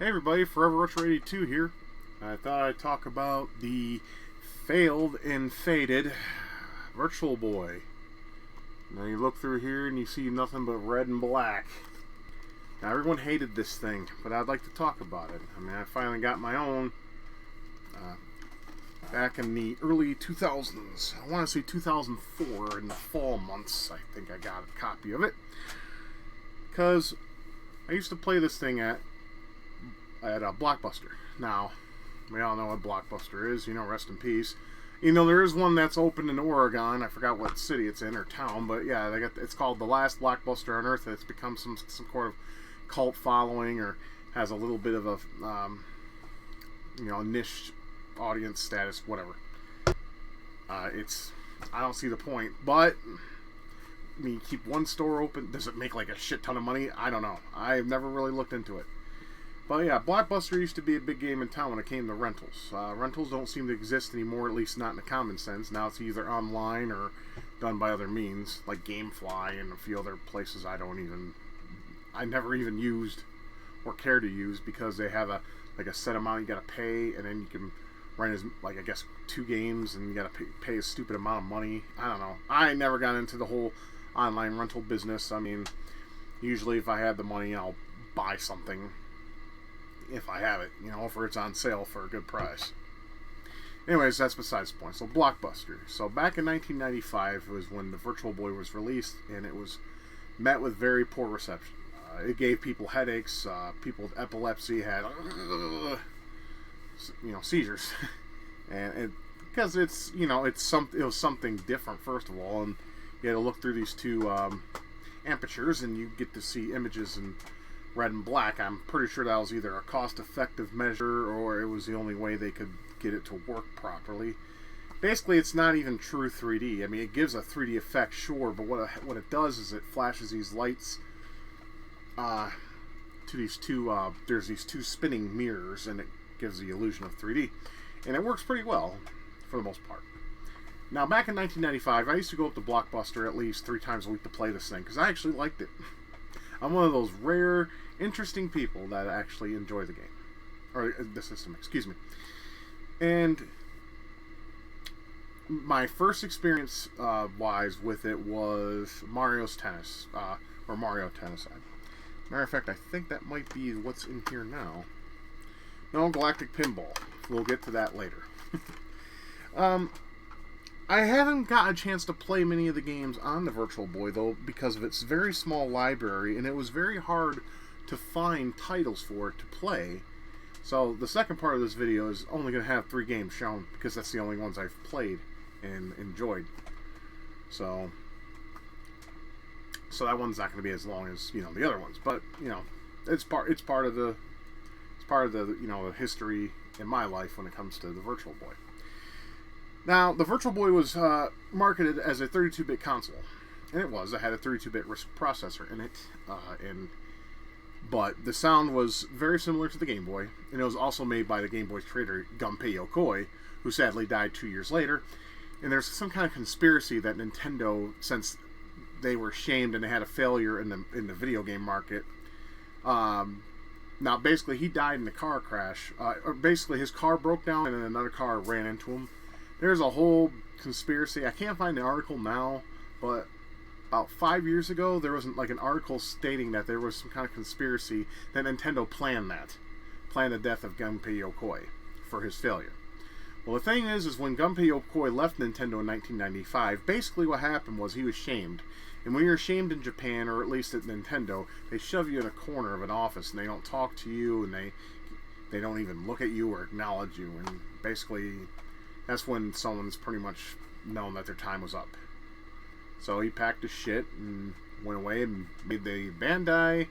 Hey everybody, Forever Retro 82 here. I thought I'd talk about the failed and faded Virtual Boy. Now you look through here and you see nothing but red and black. Now everyone hated this thing, but I'd like to talk about it. I mean, I finally got my own back in the early 2000s. I want to say 2004 in the fall months. I think I got a copy of it. Because I used to play this thing at a Blockbuster. Now, we all know what Blockbuster is, you know, rest in peace. You know, there is one that's open in Oregon. I forgot what city it's in or town, but yeah, it's called the last Blockbuster on Earth. It's become some sort of cult following, or has a little bit of a you know, niche audience status, whatever. I don't see the point, but I mean, keep one store open, does it make like a shit ton of money? I don't know. I've never really looked into it. But yeah, Blockbuster used to be a big game in town when it came to rentals. Rentals don't seem to exist anymore, at least not in the common sense. Now it's either online or done by other means, like GameFly and a few other places I never even used or care to use, because they have a set amount you gotta pay, and then you can rent as, like, I guess 2 games, and you gotta pay a stupid amount of money. I don't know. I never got into the whole online rental business. I mean, usually if I had the money, I'll buy something. If I have it, you know, if it's on sale for a good price. Anyways, that's besides the point. So Blockbuster. So back in 1995 was when the Virtual Boy was released, and it was met with very poor reception. It gave people headaches. People with epilepsy had, you know, seizures, and because it's, you know, it was something different, first of all, and you had to look through these two apertures, and you get to see images in red and black. I'm pretty sure that was either a cost-effective measure, or it was the only way they could get it to work properly. Basically, it's not even true 3D. I mean, it gives a 3D effect, sure, but what it does is it flashes these lights to these two. There's these two spinning mirrors, and it gives the illusion of 3D, and it works pretty well for the most part. Now, back in 1995, I used to go up to Blockbuster at least 3 times a week to play this thing, because I actually liked it. I'm one of those rare, interesting people that actually enjoy the game. Or the system, excuse me. And my first experience wise with it was Mario's Tennis. Or Mario Tennis. Matter of fact, I think that might be what's in here now. No, Galactic Pinball. We'll get to that later. I haven't got a chance to play many of the games on the Virtual Boy, though, because of its very small library, and it was very hard to find titles for it to play. So the second part of this video is only going to have 3 games shown, because that's the only ones I've played and enjoyed. So that one's not going to be as long as, you know, the other ones, but, you know, it's part of the you know, the history in my life when it comes to the Virtual Boy. Now, the Virtual Boy was marketed as a 32-bit console, and it was. It had a 32-bit RISC processor in it, but the sound was very similar to the Game Boy, and it was also made by the Game Boy's creator, Gunpei Yokoi, who sadly died 2 years later. And there's some kind of conspiracy that Nintendo, since they were shamed and they had a failure in the video game market, now basically he died in a car crash. Or basically his car broke down and then another car ran into him. There's a whole conspiracy. I can't find the article now, but about 5 years ago, there was like an article stating that there was some kind of conspiracy that Nintendo planned the death of Gunpei Yokoi for his failure. Well, the thing is when Gunpei Yokoi left Nintendo in 1995, basically what happened was he was shamed. And when you're shamed in Japan, or at least at Nintendo, they shove you in a corner of an office, and they don't talk to you, and they don't even look at you or acknowledge you, and basically that's when someone's pretty much known that their time was up. So he packed his shit and went away and made the Bandai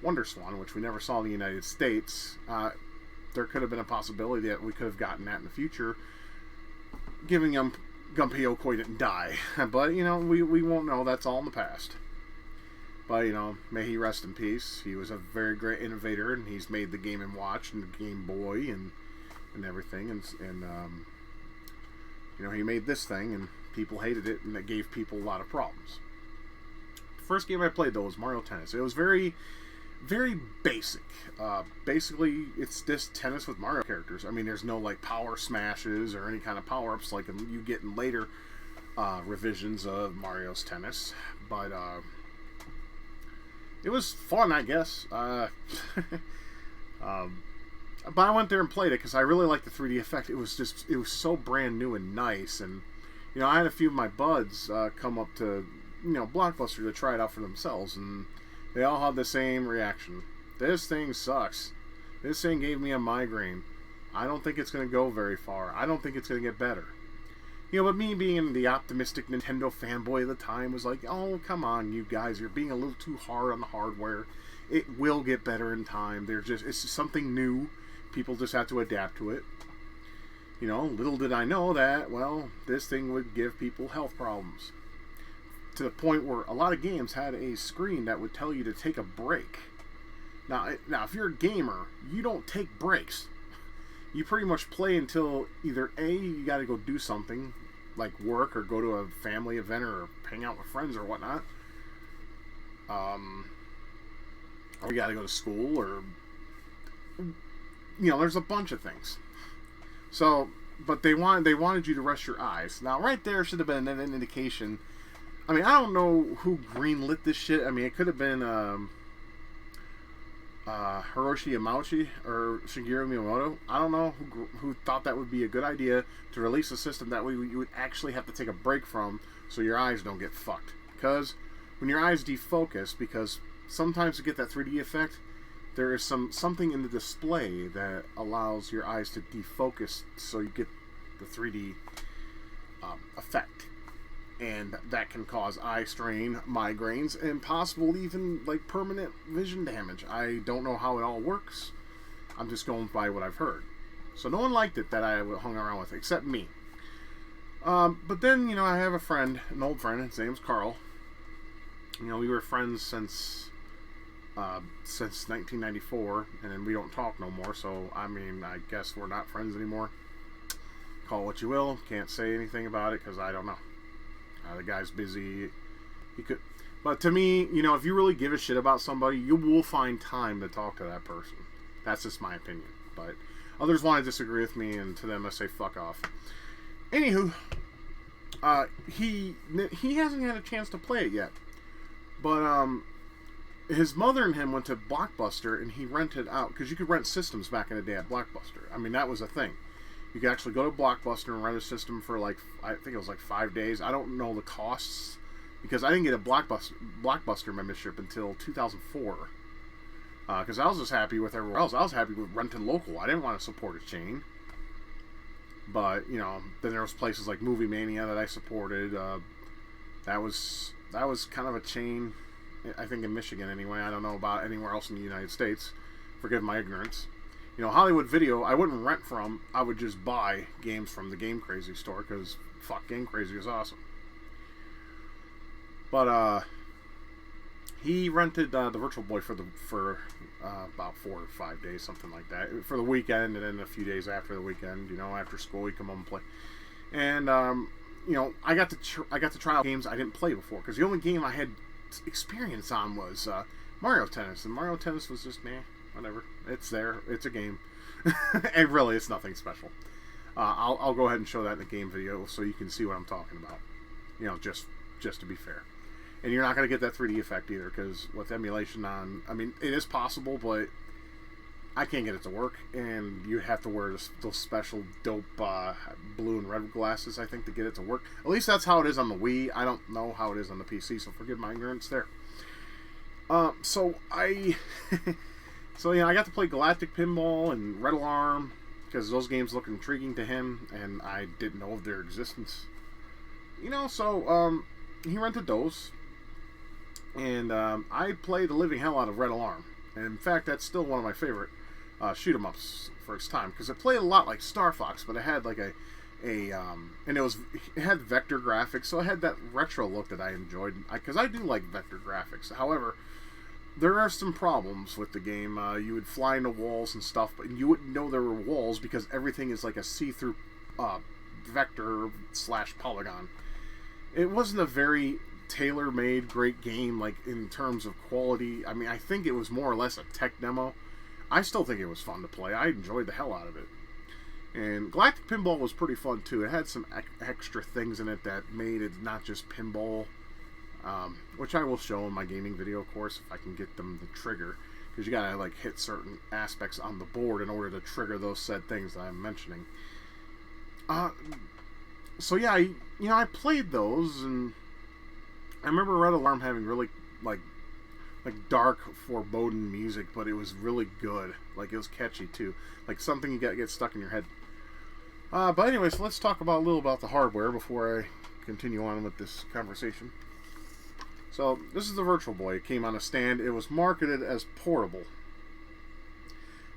WonderSwan, which we never saw in the United States. There could have been a possibility that we could have gotten that in the future, giving him Gunpei Yokoi didn't die. But, you know, we won't know. That's all in the past. But, you know, may he rest in peace. He was a very great innovator, and he's made the Game & Watch and the Game Boy and everything. And you know, he made this thing, and people hated it, and it gave people a lot of problems. The first game I played, though, was Mario Tennis. It was very very basic. Basically, it's just tennis with Mario characters. I mean, there's no like power smashes or any kind of power ups like you get in later revisions of Mario's Tennis, but it was fun, I guess. But I went there and played it because I really liked the 3D effect. It was so brand new and nice, and I had a few of my buds come up to Blockbuster to try it out for themselves, and they all had the same reaction. This thing sucks. This thing gave me a migraine. I don't think it's going to go very far. I don't think it's going to get better. But me being the optimistic Nintendo fanboy at the time was like, oh, come on, you guys. You're being a little too hard on the hardware. It will get better in time. It's just something new. People just have to adapt to it. Little did I know that, well, this thing would give people health problems. To the point where a lot of games had a screen that would tell you to take a break. Now, if you're a gamer, you don't take breaks. You pretty much play until either A, you got to go do something, like work or go to a family event or hang out with friends or whatnot. Or you got to go to school or... there's a bunch of things. So, but they wanted you to rest your eyes. Now, right there should have been an indication. I mean, I don't know who greenlit this shit. I mean, it could have been Hiroshi Yamauchi or Shigeru Miyamoto. I don't know who thought that would be a good idea to release a system that way you would actually have to take a break from so your eyes don't get fucked. Because when your eyes defocus, because sometimes to get that 3D effect, there is something in the display that allows your eyes to defocus so you get the 3D effect. And that can cause eye strain, migraines, and possible even like permanent vision damage. I don't know how it all works. I'm just going by what I've heard. So no one liked it that I hung around with, except me. But then, I have a friend, an old friend. His name's Carl. We were friends since 1994, and then we don't talk no more. So I mean, I guess we're not friends anymore. Call it what you will. Can't say anything about it because I don't know. The guy's busy. He could, but to me, if you really give a shit about somebody, you will find time to talk to that person. That's just my opinion. But others want to disagree with me, and to them I say fuck off. Anywho, he hasn't had a chance to play it yet, but his mother and him went to Blockbuster, and he rented out, because you could rent systems back in the day at Blockbuster. I mean, that was a thing. You could actually go to Blockbuster and rent a system for I think it was 5 days. I don't know the costs because I didn't get a Blockbuster membership until 2004. Because I was just happy with everywhere else. I was happy with renting local. I didn't want to support a chain. But then there was places like Movie Mania that I supported. That was kind of a chain. I think in Michigan anyway. I don't know about anywhere else in the United States. Forgive my ignorance. Hollywood Video, I wouldn't rent from. I would just buy games from the Game Crazy store because fuck, Game Crazy is awesome. But he rented the Virtual Boy for about 4 or 5 days, something like that, for the weekend, and then a few days after the weekend. After school, he'd come home and play. And I got to try out games I didn't play before because the only game I had experience on was Mario Tennis, and Mario Tennis was just whatever. It's there. It's a game. And really, it's nothing special. I'll go ahead and show that in the game video so you can see what I'm talking about. Just to be fair. And you're not going to get that 3D effect either, because with emulation on... I mean, it is possible, but I can't get it to work. And you have to wear those special dope blue and red glasses, I think, to get it to work. At least that's how it is on the Wii. I don't know how it is on the PC, so forgive my ignorance there. So I got to play Galactic Pinball and Red Alarm because those games look intriguing to him, and I didn't know of their existence. So he rented those, and I played the living hell out of Red Alarm. And in fact, that's still one of my favorite shoot 'em ups for its time because it played a lot like Star Fox, but it had like and it had vector graphics, so it had that retro look that I enjoyed because I do like vector graphics. However, there are some problems with the game. You would fly into walls and stuff, but you wouldn't know there were walls because everything is like a see-through vector / polygon. It wasn't a very tailor-made great game, like in terms of quality. I mean, I think it was more or less a tech demo. I still think it was fun to play. I enjoyed the hell out of it. And Galactic Pinball was pretty fun too. It had some extra things in it that made it not just pinball, which I will show in my gaming video, of course, if I can get them to trigger. Because you gotta like hit certain aspects on the board in order to trigger those said things that I'm mentioning. So yeah, I played those, and I remember Red Alarm having really like dark, foreboding music, but it was really good. Like, it was catchy too, like something you get stuck in your head. But anyways, let's talk about a little about the hardware before I continue on with this conversation. So this is the Virtual Boy. It came on a stand. It was marketed as portable.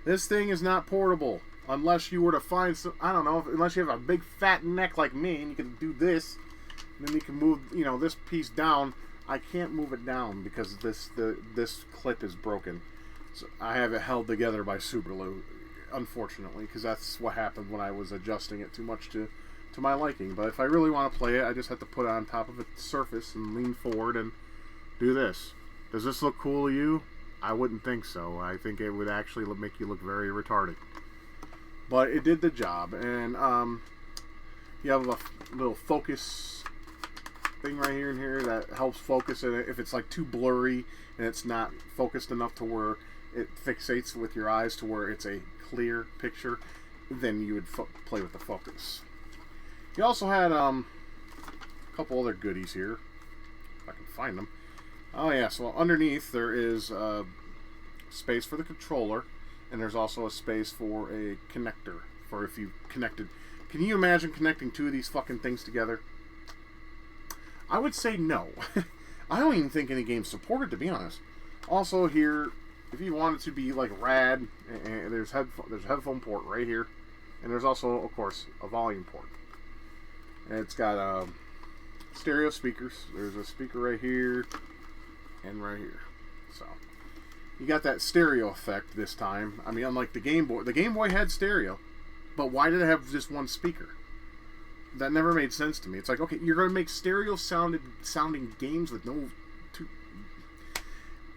This thing is not portable unless you were to find some, I don't know, unless you have a big fat neck like me and you can do this, and then you can move, this piece down. I can't move it down because this clip is broken. So I have it held together by super glue, unfortunately, because that's what happened when I was adjusting it too much to my liking. But if I really want to play it, I just have to put it on top of a surface and lean forward and do this. Does this look cool to you? I wouldn't think so. I think it would actually make you look very retarded. But it did the job, and you have a little focus thing right here and here that helps focus it. If it's like too blurry and it's not focused enough to where it fixates with your eyes to where it's a clear picture, then you would play with the focus. You also had a couple other goodies here, if I can find them. Oh yeah, so underneath there is space for the controller, and there's also a space for a connector for if you connected. Can you imagine connecting two of these fucking things together? I would say no. I don't even think any games support it, to be honest. Also here, if you want it to be like rad, there's a headphone port right here, and there's also, of course, a volume port. And it's got stereo speakers. There's a speaker right here and right here. So you got that stereo effect this time. I mean, unlike the Game Boy. The Game Boy had stereo, but why did it have just one speaker? That never made sense to me. It's like, okay, you're going to make stereo sounding games with no...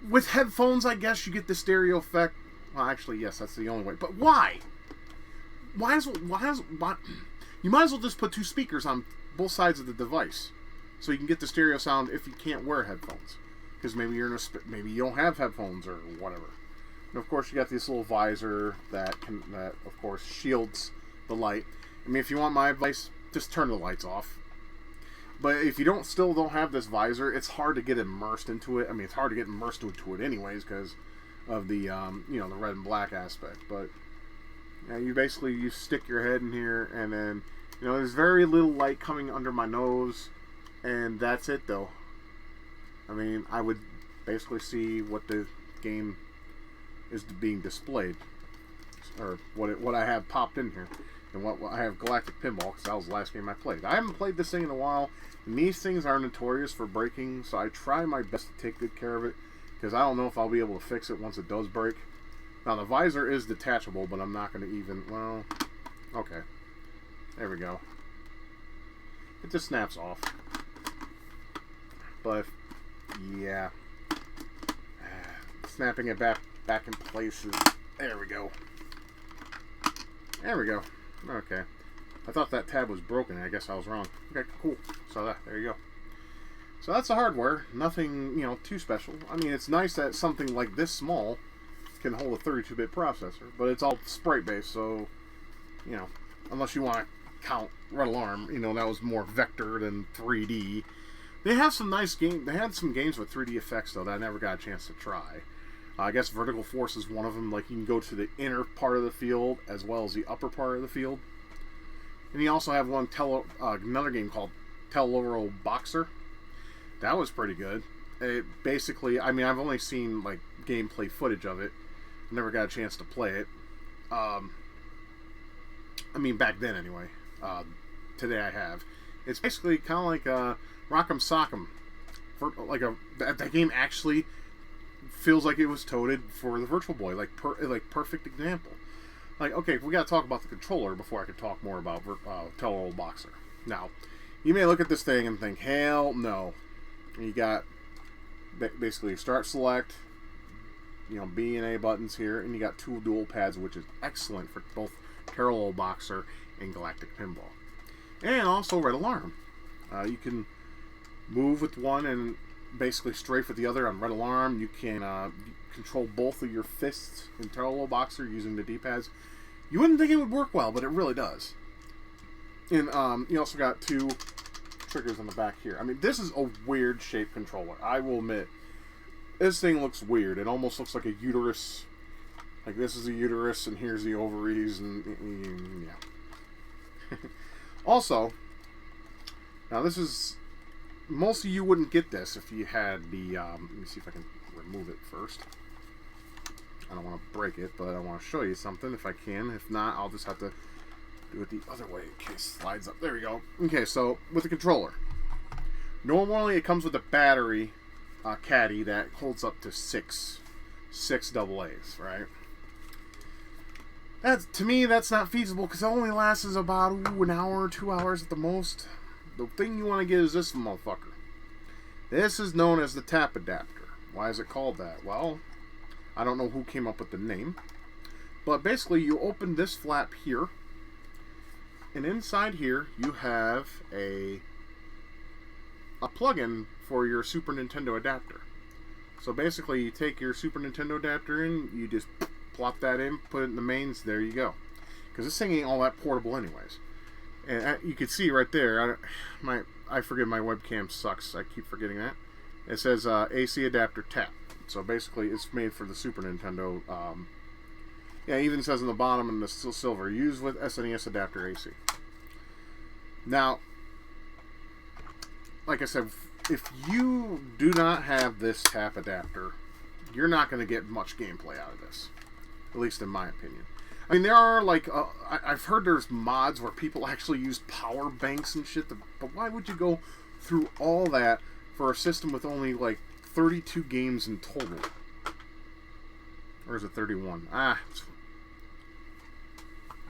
With headphones, I guess you get the stereo effect. Well, actually, yes, that's the only way. But why? Why? You might as well just put two speakers on both sides of the device, so you can get the stereo sound if you can't wear headphones, because maybe maybe you don't have headphones or whatever. And of course, you got this little visor that of course shields the light. I mean, if you want my advice, just turn the lights off. But if you still don't have this visor, it's hard to get immersed into it. I mean, it's hard to get immersed into it anyways because of the the red and black aspect. But you stick your head in here, and then there's very little light coming under my nose, and that's it though. I mean, I would basically see what the game is being displayed, or what I have popped in here. And what I have Galactic Pinball, because that was the last game I played. I haven't played this thing in a while, and these things are notorious for breaking, so I try my best to take good care of it, because I don't know if I'll be able to fix it once it does break. Now, the visor is detachable, but I'm not going to even... Well, okay. There we go. It just snaps off. But, yeah. Snapping it back in place is... There we go. There we go. Okay. I thought that tab was broken. I guess I was wrong. Okay, cool. So there you go. So that's the hardware. Nothing, too special. I mean, it's nice that something like this small can hold a 32-bit processor, but it's all sprite-based, so, unless you want to count Red Alarm, that was more vector than 3D. They have some nice games. They had some games with 3D effects, though, that I never got a chance to try. I guess Vertical Force is one of them. Like, you can go to the inner part of the field as well as the upper part of the field. And you also have another game called Teloro Boxer. That was pretty good. It basically, I mean, I've only seen like gameplay footage of it. Never got a chance to play it. I mean, back then anyway. Today I have. It's basically kind of like Rock'em Sock'em. That game actually feels like it was toted for the Virtual Boy, like perfect example. Like, okay, we got to talk about the controller before I can talk more about Teloro Boxer. Now, you may look at this thing and think, hell no. You got basically start select, B and A buttons here, and you got 2 dual pads, which is excellent for both Parallel Boxer and Galactic Pinball. And also red alarm. You can move with one and basically strafe with the other on red alarm. You can control both of your fists in Parallel Boxer using the D-pads. You wouldn't think it would work well, but it really does. And you also got 2 triggers on the back here. I mean, this is a weird shaped controller. I will admit, this thing looks weird. It almost looks like a uterus. Like this is a uterus, and here's the ovaries, and yeah. Also, now this is, most of you wouldn't get this if you had the, let me see if I can remove it first. I don't want to break it, but I want to show you something if I can. If not, I'll just have to do it the other way in case it slides up. There we go. Okay, so with the controller. Normally it comes with a battery caddy that holds up to six AA's, right? To me, that's not feasible because it only lasts about an hour or 2 hours at the most. The thing you want to get is this motherfucker. This is known as the tap adapter. Why is it called that? Well, I don't know who came up with the name. But basically, you open this flap here. And inside here, you have a plug-in for your Super Nintendo adapter. So basically, you take your Super Nintendo adapter in, you just plop that in, put it in the mains, there you go. Because this thing ain't all that portable anyways. And you can see right there, I forget my webcam sucks, I keep forgetting that. It says AC adapter tap. So basically, it's made for the Super Nintendo. Yeah, it even says on the bottom in the silver, used with SNES adapter AC. Now, like I said, if you do not have this tap adapter, you're not going to get much gameplay out of this. At least in my opinion. I mean, there are, like, I've heard there's mods where people actually use power banks and shit, but why would you go through all that for a system with only, like, 32 games in total? Or is it 31?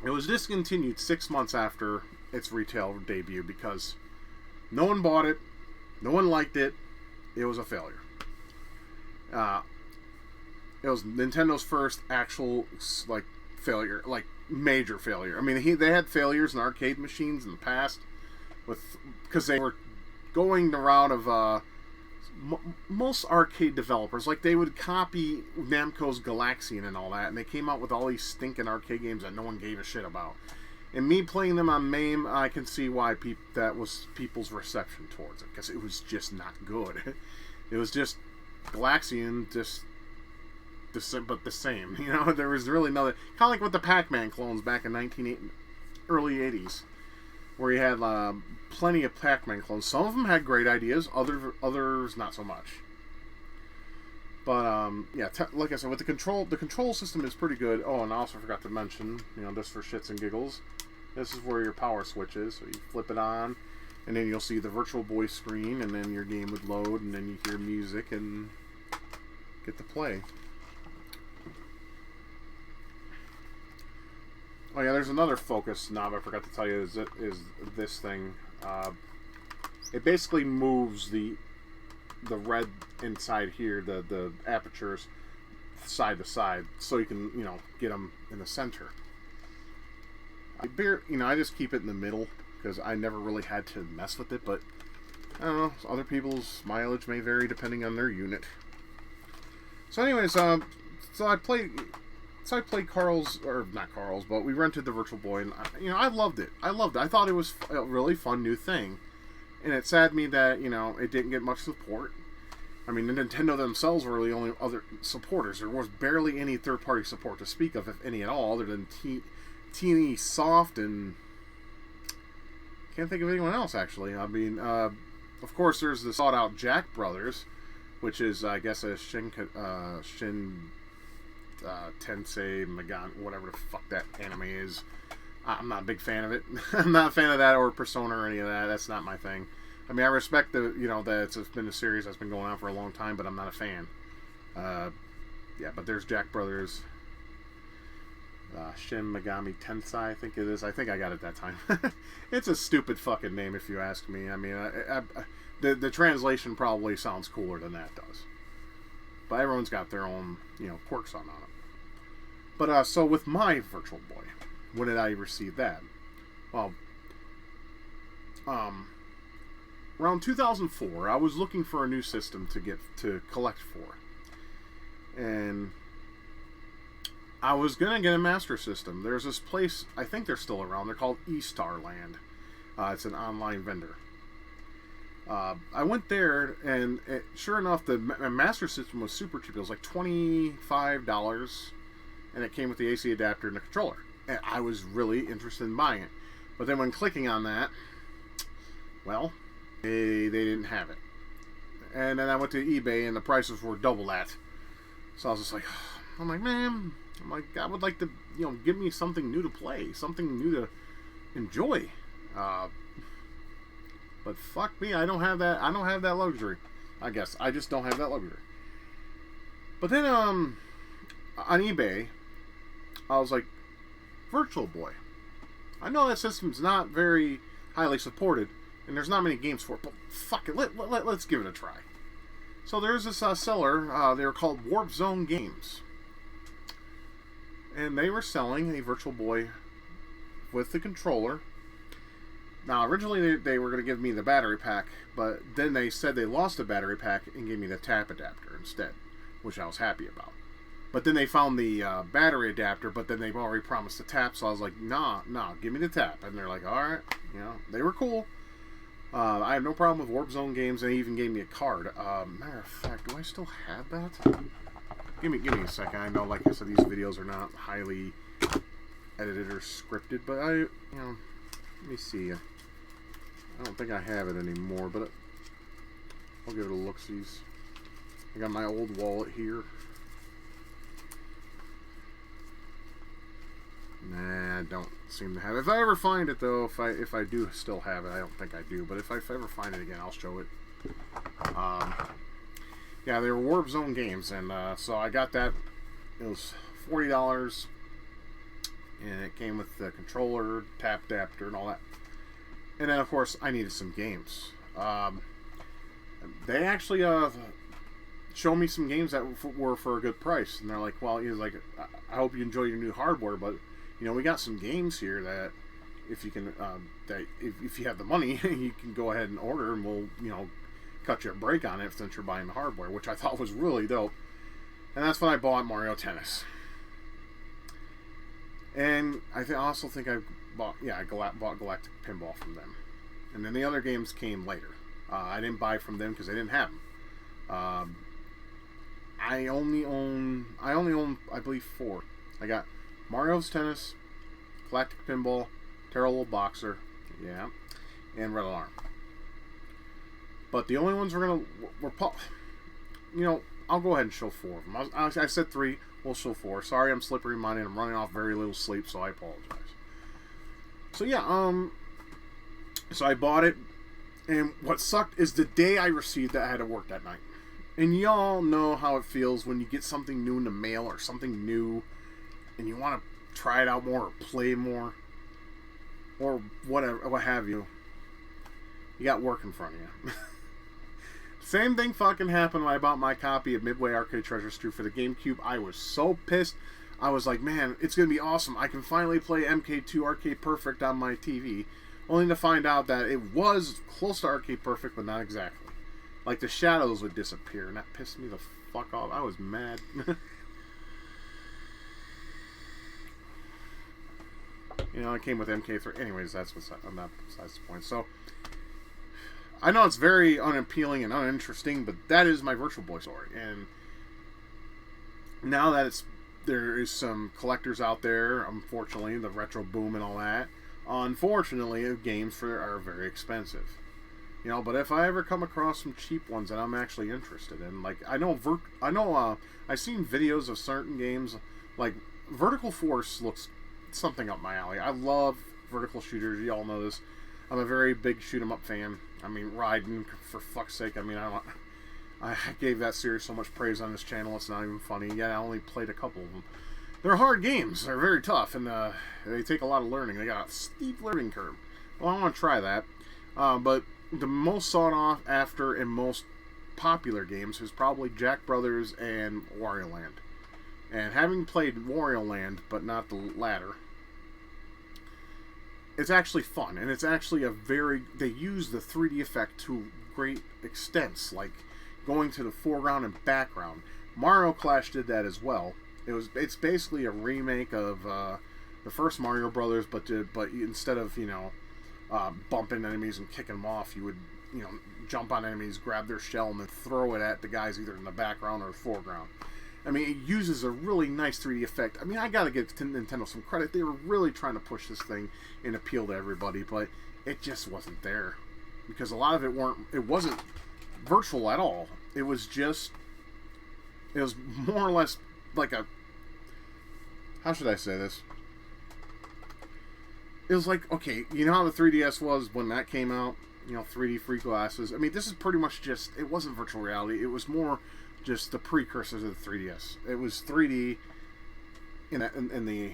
It was discontinued 6 months after its retail debut because no one bought it, no one liked it, it was a failure. It was Nintendo's first actual, like, failure, like, major failure. I mean, they had failures in arcade machines in the past, because they were going the route of most arcade developers. Like, they would copy Namco's Galaxian and all that, and they came out with all these stinking arcade games that no one gave a shit about. And me playing them on MAME, I can see why that was people's reception towards it, because it was just not good. It was just Galaxian, but the same. You know, there was really no... Kind of like with the Pac-Man clones back in early 80s, where you had plenty of Pac-Man clones. Some of them had great ideas, others not so much. But, yeah, like I said, with the control system is pretty good. Oh, and I also forgot to mention, just for shits and giggles, this is where your power switch is. So you flip it on, and then you'll see the Virtual Boy screen, and then your game would load, and then you hear music and get to play. Oh yeah, there's another focus knob I forgot to tell you, is this thing. It basically moves the red inside here, the apertures, side to side, so you can, get them in the center. I just keep it in the middle, because I never really had to mess with it, but, I don't know, other people's mileage may vary depending on their unit. So anyways, so I played Carl's, or not Carl's, but we rented the Virtual Boy, and I loved it. I thought it was a really fun new thing, and it saddened me that it didn't get much support. I mean, Nintendo themselves were the only other supporters. There was barely any third-party support to speak of, if any at all, other than Teeny Soft, and can't think of anyone else actually. I mean, of course, there's the sought-out Jack Brothers, which is, I guess, a Shin Tensei Megami, whatever the fuck that anime is. I'm not a big fan of it. I'm not a fan of that or Persona or any of that. That's not my thing. I mean, I respect that it's been a series that's been going on for a long time, but I'm not a fan. Yeah, but there's Jack Brothers. Shin Megami Tensei, I think it is. I think I got it that time. It's a stupid fucking name if you ask me. I mean, the translation probably sounds cooler than that does. But everyone's got their own, quirks on it. But, so with my Virtual Boy, when did I receive that? Well, around 2004, I was looking for a new system to collect for. And I was going to get a Master System. There's this place, I think they're still around. They're called E-Starland. It's an online vendor. I went there, and sure enough, the Master System was super cheap. It was like $25, and it came with the AC adapter and the controller. And I was really interested in buying it. But then when clicking on that, well, they didn't have it. And then I went to eBay, and the prices were double that. So I was just like, man, I would like to, give me something new to play, something new to enjoy. But fuck me, I don't have that luxury. I guess I just don't have that luxury. But then on eBay, I was like, Virtual Boy. I know that system's not very highly supported, and there's not many games for it, but fuck it, let's give it a try. So there's this seller, they were called Warp Zone Games. And they were selling a Virtual Boy with the controller. Now, originally they were going to give me the battery pack, but then they said they lost the battery pack and gave me the tap adapter instead, which I was happy about. But then they found the battery adapter, but then they've already promised the tap, so I was like, nah, give me the tap. And they're like, alright, they were cool. I have no problem with Warp Zone Games, and they even gave me a card. Matter of fact, do I still have that? Give me a second. I know, like I said, these videos are not highly edited or scripted, but let me see. I don't think I have it anymore, but I'll give it a look-sees. I got my old wallet here. Nah, I don't seem to have it. If I ever find it, though, if I do still have it, I don't think I do, but if I ever find it again, I'll show it. Yeah, they were Warp Zone Games, and so I got that. It was $40, and it came with the controller, tap adapter, and all that. And then, of course, I needed some games. They actually showed me some games that were for a good price, and they're like, "Well, I hope you enjoy your new hardware, but we got some games here that if you can, if you have the money, you can go ahead and order, and we'll, cut you a break on it since you're buying the hardware," which I thought was really dope. And that's when I bought Mario Tennis. And I also think I bought Galactic Pinball from them. And then the other games came later. I didn't buy from them because they didn't have them. I only own, I believe, 4. I got Mario's Tennis, Galactic Pinball, Terrible Boxer, and Red Alarm. But the only ones were I'll go ahead and show 4 of them. I said 3, we'll show 4. Sorry, I'm slippery-minded. I'm running off very little sleep, so I apologize. So yeah, so I bought it, and what sucked is the day I received it, I had to work that night. And y'all know how it feels when you get something new in the mail or something new, and you want to try it out more or play more, or whatever, what have you. You got work in front of you. Same thing fucking happened when I bought my copy of Midway Arcade Treasures 2 for the GameCube. I was so pissed. I was like, man, it's going to be awesome. I can finally play MK2 Arcade Perfect on my TV. Only to find out that it was close to Arcade Perfect, but not exactly. Like, the shadows would disappear, and that pissed me the fuck off. I was mad. It came with MK3. Anyways, that's besides the point. So, I know it's very unappealing and uninteresting, but that is my Virtual Boy story. And now that there is some collectors out there, unfortunately, the retro boom and all that. Unfortunately, games are very expensive. But if I ever come across some cheap ones that I'm actually interested in, like I've seen videos of certain games, like Vertical Force looks something up my alley. I love vertical shooters. Y'all know this. I'm a very big shoot 'em up fan. I mean, Raiden, for fuck's sake. I mean, I gave that series so much praise on this channel. It's not even funny. Yeah, I only played a couple of them. They're hard games. They're very tough, and they take a lot of learning. They got a steep learning curve. Well, I want to try that. But the most sought after and most popular games is probably Jack Brothers and Wario Land. And having played Wario Land, but not the latter, it's actually fun. And it's actually they use the 3D effect to great extents, like going to the foreground and background. Mario Clash did that as well. It's basically a remake of the first Mario Brothers, but instead of bumping enemies and kicking them off, you would jump on enemies, grab their shell, and then throw it at the guys either in the background or the foreground. I mean, it uses a really nice 3D effect. I mean, I gotta give Nintendo some credit. They were really trying to push this thing and appeal to everybody, but it just wasn't there because a lot of it wasn't virtual at all. It was more or less like how should I say this? It was like, okay, you know how the 3DS was when that came out? 3D free glasses. I mean, this is pretty much it wasn't virtual reality. It was more just the precursor to the 3DS. It was 3D in the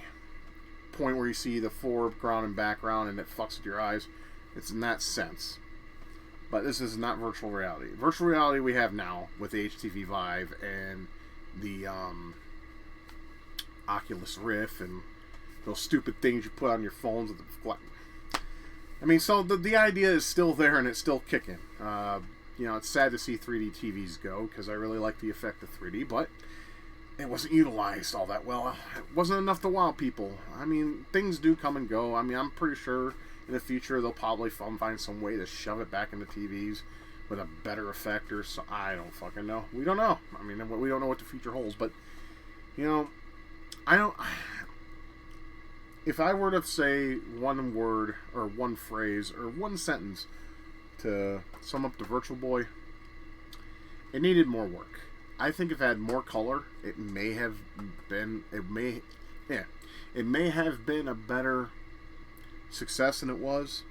point where you see the foreground and background and it fucks with your eyes. It's in that sense. But this is not virtual reality. Virtual reality we have now with the HTC Vive and the Oculus Rift and those stupid things you put on your phones with the... I mean, so the idea is still there and it's still kicking. It's sad to see 3D TVs go because I really like the effect of 3D, but it wasn't utilized all that well. It wasn't enough to wow people. I mean, things do come and go. I mean, I'm pretty sure in the future they'll probably find some way to shove it back into TVs with a better effect or so. I don't fucking know. We don't know. I mean, we don't know what the future holds, but I don't... If I were to say one word or one phrase or one sentence to sum up the Virtual Boy, it needed more work. I think if it had more color, it may have been a better success than it was.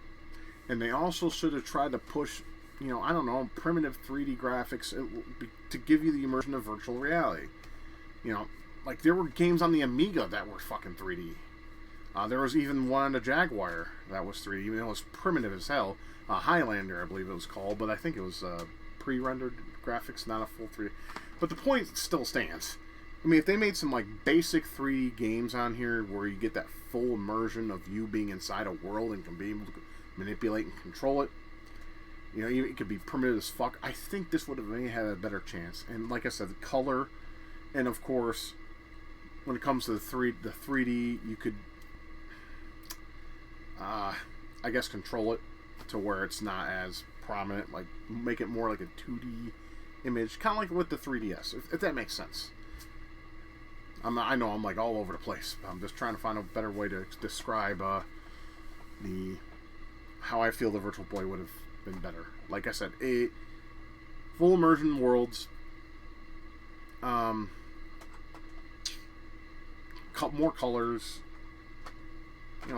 And they also should have tried to push, I don't know, primitive 3D graphics to give you the immersion of virtual reality. Like there were games on the Amiga that were fucking 3D. There was even one on the Jaguar that was 3D, even though it was primitive as hell. Highlander, I believe it was called, but I think it was pre-rendered graphics, not a full 3D. But the point still stands. I mean, if they made some like basic 3D games on here where you get that full immersion of you being inside a world and can be able to manipulate and control it, it could be primitive as fuck. I think this would have maybe had a better chance. And like I said, the color, and of course, when it comes to the 3D, you could I guess control it to where it's not as prominent, like make it more like a 2D image, kind of like with the 3DS, if that makes sense. I know I'm like all over the place. I'm just trying to find a better way to describe how I feel the Virtual Boy would have been better. Like I said, a full immersion worlds, more colors,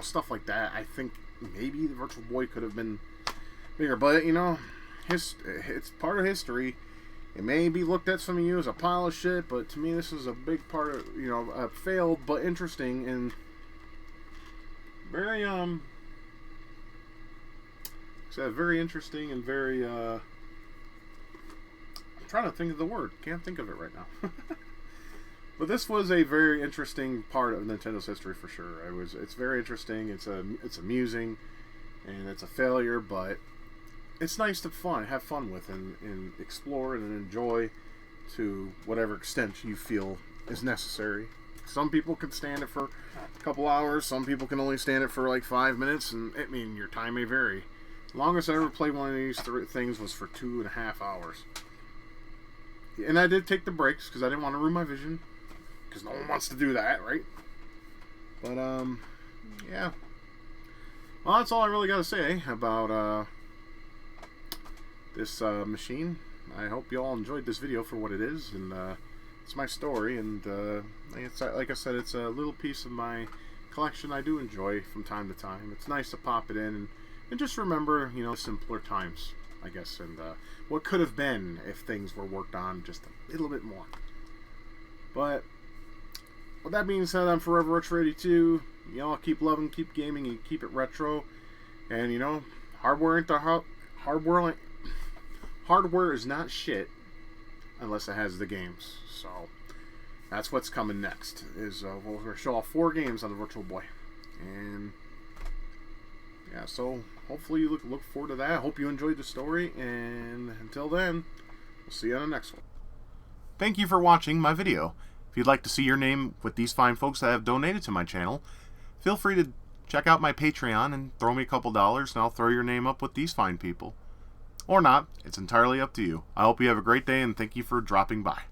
stuff like that. I think maybe the Virtual Boy could have been bigger, but it's part of history. It may be looked at some of you as a pile of shit, but to me this is a big part of, a failed but interesting and very very interesting and very I'm trying to think of the word. Can't think of it right now. But this was a very interesting part of Nintendo's history for sure. It's very interesting. It's amusing, and it's a failure, but it's nice to have fun with, and explore and enjoy to whatever extent you feel is necessary. Some people can stand it for a couple hours. Some people can only stand it for like 5 minutes, and your time may vary. The longest I ever played one of these things was for 2.5 hours. And I did take the breaks because I didn't want to ruin my vision. Because no one wants to do that, right? But, yeah. Well, that's all I really got to say about this machine. I hope you all enjoyed this video for what it is, and it's my story, and like I said, it's a little piece of my collection I do enjoy from time to time. It's nice to pop it in and just remember, simpler times, I guess, and what could have been if things were worked on just a little bit more. But with that being said, I'm Forever Retro 82. You know, I'll keep loving, keep gaming, and keep it retro. And you know, hardware is not shit unless it has the games. So that's what's coming next. We'll show off 4 games on the Virtual Boy, and yeah, so hopefully you look forward to that. I hope you enjoyed the story, and until then, we'll see you on the next one. Thank you for watching my video. If you'd like to see your name with these fine folks that have donated to my channel, feel free to check out my Patreon and throw me a couple dollars, and I'll throw your name up with these fine people. Or not. It's entirely up to you. I hope you have a great day, and thank you for dropping by.